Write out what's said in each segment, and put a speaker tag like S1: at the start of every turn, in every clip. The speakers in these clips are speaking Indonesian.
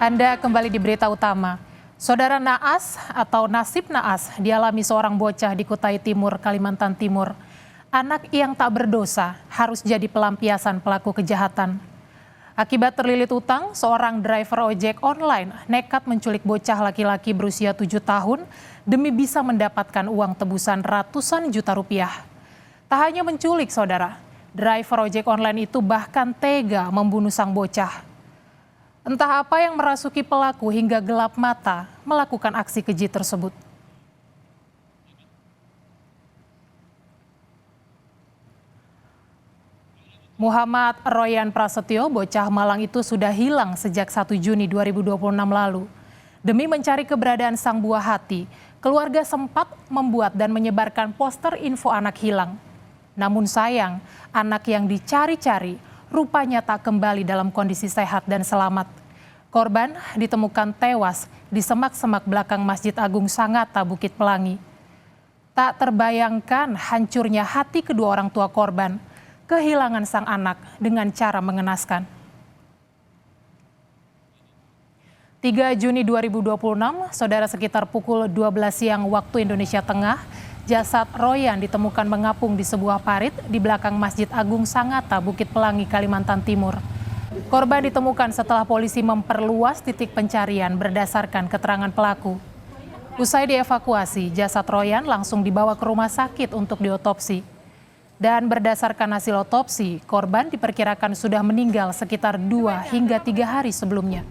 S1: Anda kembali di berita utama. Saudara naas atau nasib naas dialami seorang bocah di Kutai Timur, Kalimantan Timur. Anak yang tak berdosa harus jadi pelampiasan pelaku kejahatan. Akibat terlilit utang, seorang driver ojek online nekat menculik bocah laki-laki berusia 7 tahun demi bisa mendapatkan uang tebusan ratusan juta rupiah. Tak hanya menculik, saudara, driver ojek online itu bahkan tega membunuh sang bocah. Entah apa yang merasuki pelaku hingga gelap mata melakukan aksi keji tersebut. Muhammad Royan Prasetyo, bocah Malang itu sudah hilang sejak 1 Juni 2026 lalu. Demi mencari keberadaan sang buah hati, keluarga sempat membuat dan menyebarkan poster info anak hilang. Namun sayang, anak yang dicari-cari rupanya tak kembali dalam kondisi sehat dan selamat. Korban ditemukan tewas di semak-semak belakang Masjid Agung Sangatta, Bukit Pelangi. Tak terbayangkan hancurnya hati kedua orang tua korban, kehilangan sang anak dengan cara mengenaskan. 3 Juni 2026, saudara, sekitar pukul 12 siang waktu Indonesia Tengah, jasad Royan ditemukan mengapung di sebuah parit di belakang Masjid Agung Sangatta, Bukit Pelangi, Kalimantan Timur. Korban ditemukan setelah polisi memperluas titik pencarian berdasarkan keterangan pelaku. Usai dievakuasi, jasad Royan langsung dibawa ke rumah sakit untuk diotopsi. Dan berdasarkan hasil otopsi, korban diperkirakan sudah meninggal sekitar 2 hingga 3 hari sebelumnya.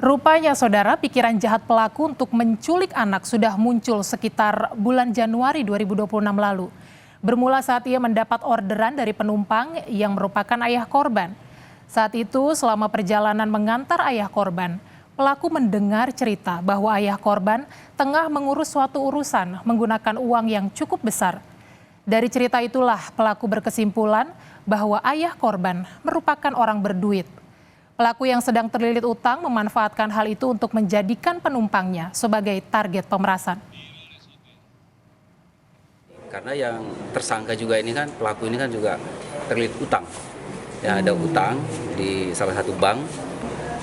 S1: Rupanya, saudara, pikiran jahat pelaku untuk menculik anak sudah muncul sekitar bulan Januari 2026 lalu. Bermula saat ia mendapat orderan dari penumpang yang merupakan ayah korban. Saat itu, selama perjalanan mengantar ayah korban, pelaku mendengar cerita bahwa ayah korban tengah mengurus suatu urusan menggunakan uang yang cukup besar. Dari cerita itulah pelaku berkesimpulan bahwa ayah korban merupakan orang berduit. Pelaku yang sedang terlilit utang memanfaatkan hal itu untuk menjadikan penumpangnya sebagai target pemerasan.
S2: Karena yang tersangka juga ini kan, pelaku ini kan juga terlilit utang. Ya, ada utang di salah satu bank.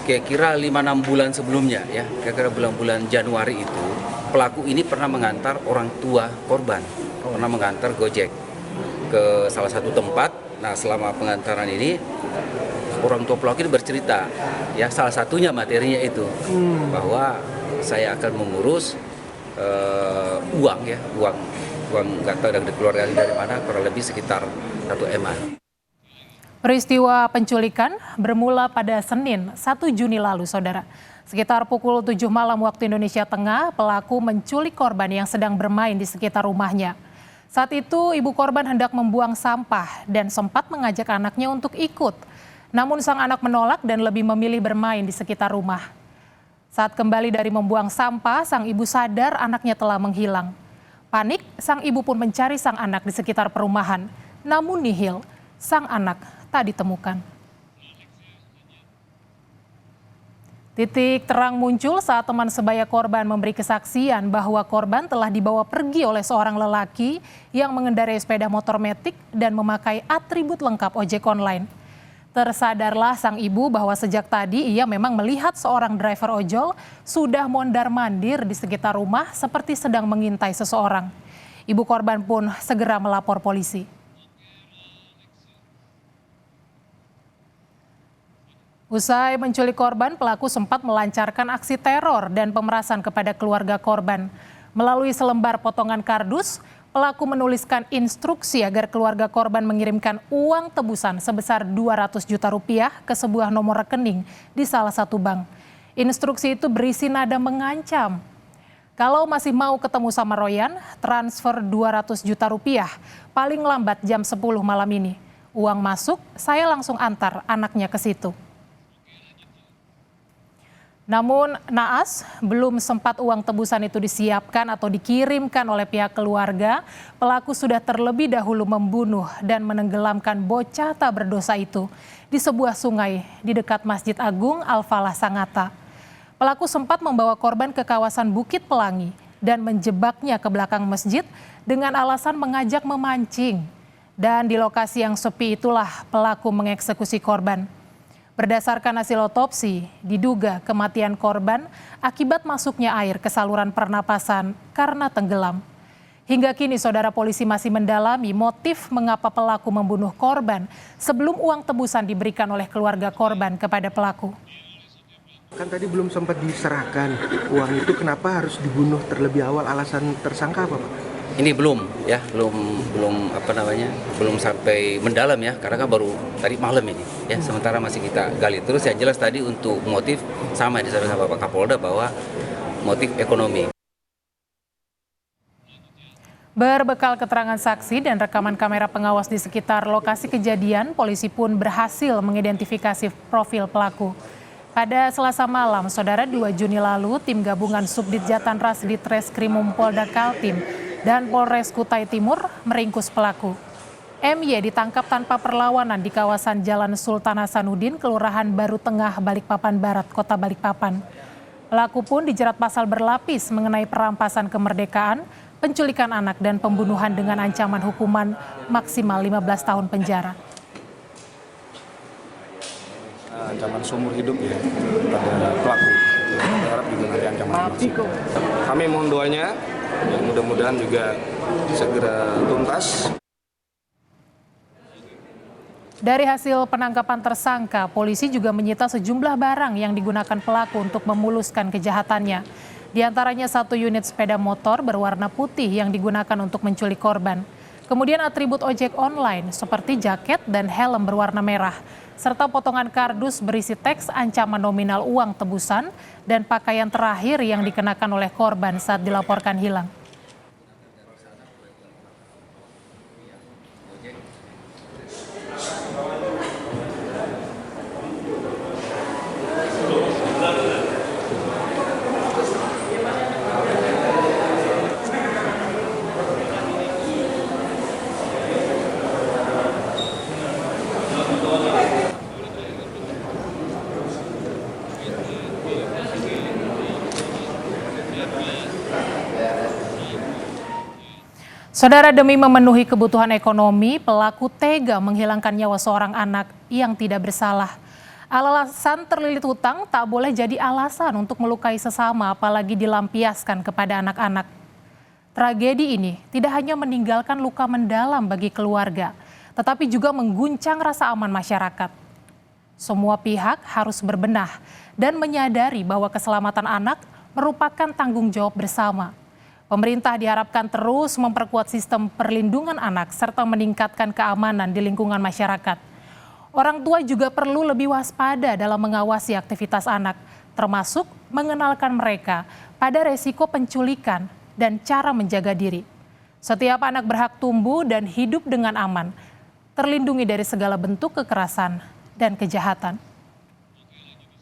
S2: Kira-kira 5-6 bulan sebelumnya, ya, kira-kira bulan-bulan Januari itu, pelaku ini pernah mengantar orang tua korban, pernah mengantar Gojek ke salah satu tempat. Nah, selama pengantaran ini, orang tua pelaku ini bercerita, ya, salah satunya materinya itu bahwa saya akan mengurus uang, ya, uang nggak tahu dari keluarga dari mana, kurang lebih sekitar 1 M.
S1: Peristiwa penculikan bermula pada Senin 1 Juni lalu, saudara. Sekitar pukul 7 malam waktu Indonesia Tengah, pelaku menculik korban yang sedang bermain di sekitar rumahnya. Saat itu, ibu korban hendak membuang sampah dan sempat mengajak anaknya untuk ikut. Namun sang anak menolak dan lebih memilih bermain di sekitar rumah. Saat kembali dari membuang sampah, sang ibu sadar anaknya telah menghilang. Panik, sang ibu pun mencari sang anak di sekitar perumahan. Namun nihil, sang anak tak ditemukan. Titik terang muncul saat teman sebaya korban memberi kesaksian bahwa korban telah dibawa pergi oleh seorang lelaki yang mengendarai sepeda motor metik dan memakai atribut lengkap ojek online. Tersadarlah sang ibu bahwa sejak tadi ia memang melihat seorang driver ojol sudah mondar-mandir di sekitar rumah seperti sedang mengintai seseorang. Ibu korban pun segera melapor polisi. Usai menculik korban, pelaku sempat melancarkan aksi teror dan pemerasan kepada keluarga korban. Melalui selembar potongan kardus, pelaku menuliskan instruksi agar keluarga korban mengirimkan uang tebusan sebesar 200 juta rupiah ke sebuah nomor rekening di salah satu bank. Instruksi itu berisi nada mengancam. Kalau masih mau ketemu sama Royan, transfer 200 juta rupiah, paling lambat jam 10 malam ini. Uang masuk, saya langsung antar anaknya ke situ. Namun naas, belum sempat uang tebusan itu disiapkan atau dikirimkan oleh pihak keluarga, pelaku sudah terlebih dahulu membunuh dan menenggelamkan bocah tak berdosa itu di sebuah sungai di dekat Masjid Agung Al-Falah Sangatta. Pelaku sempat membawa korban ke kawasan Bukit Pelangi dan menjebaknya ke belakang masjid dengan alasan mengajak memancing. Dan di lokasi yang sepi itulah pelaku mengeksekusi korban. Berdasarkan hasil otopsi, diduga kematian korban akibat masuknya air ke saluran pernapasan karena tenggelam. Hingga kini saudara polisi masih mendalami motif mengapa pelaku membunuh korban sebelum uang tebusan diberikan oleh keluarga korban kepada pelaku.
S3: Kan tadi belum sempat diserahkan uang itu, kenapa harus dibunuh terlebih awal? Alasan tersangka apa, Pak?
S2: Ini belum sampai mendalam ya, karena kan baru tadi malam ini ya. Sementara masih kita gali terus. Yang jelas tadi untuk motif sama disampaikan Bapak Kapolda bahwa motif ekonomi.
S1: Berbekal keterangan saksi dan rekaman kamera pengawas di sekitar lokasi kejadian, polisi pun berhasil mengidentifikasi profil pelaku. Pada Selasa malam, saudara, 2 Juni lalu, tim gabungan Subdit Jatanras di Treskrimum Polda Kaltim dan Polres Kutai Timur meringkus pelaku. MY ditangkap tanpa perlawanan di kawasan Jalan Sultan Hasanuddin, Kelurahan Baru Tengah, Balikpapan Barat, Kota Balikpapan. Pelaku pun dijerat pasal berlapis mengenai perampasan kemerdekaan, penculikan anak, dan pembunuhan dengan ancaman hukuman maksimal 15 tahun penjara.
S4: Ancaman seumur hidup ya pada pelaku. Berharap juga nanti ancaman maksimal. Kami mohon doanya, ya mudah-mudahan juga segera tuntas.
S1: Dari hasil penangkapan tersangka, polisi juga menyita sejumlah barang yang digunakan pelaku untuk memuluskan kejahatannya. Di antaranya 1 unit sepeda motor berwarna putih yang digunakan untuk menculik korban. Kemudian atribut ojek online seperti jaket dan helm berwarna merah, serta potongan kardus berisi teks ancaman nominal uang tebusan dan pakaian terakhir yang dikenakan oleh korban saat dilaporkan hilang. Saudara, demi memenuhi kebutuhan ekonomi, pelaku tega menghilangkan nyawa seorang anak yang tidak bersalah. Alasan terlilit hutang tak boleh jadi alasan untuk melukai sesama, apalagi dilampiaskan kepada anak-anak. Tragedi ini tidak hanya meninggalkan luka mendalam bagi keluarga, tetapi juga mengguncang rasa aman masyarakat. Semua pihak harus berbenah dan menyadari bahwa keselamatan anak merupakan tanggung jawab bersama. Pemerintah diharapkan terus memperkuat sistem perlindungan anak serta meningkatkan keamanan di lingkungan masyarakat. Orang tua juga perlu lebih waspada dalam mengawasi aktivitas anak, termasuk mengenalkan mereka pada resiko penculikan dan cara menjaga diri. Setiap anak berhak tumbuh dan hidup dengan aman, terlindungi dari segala bentuk kekerasan dan kejahatan.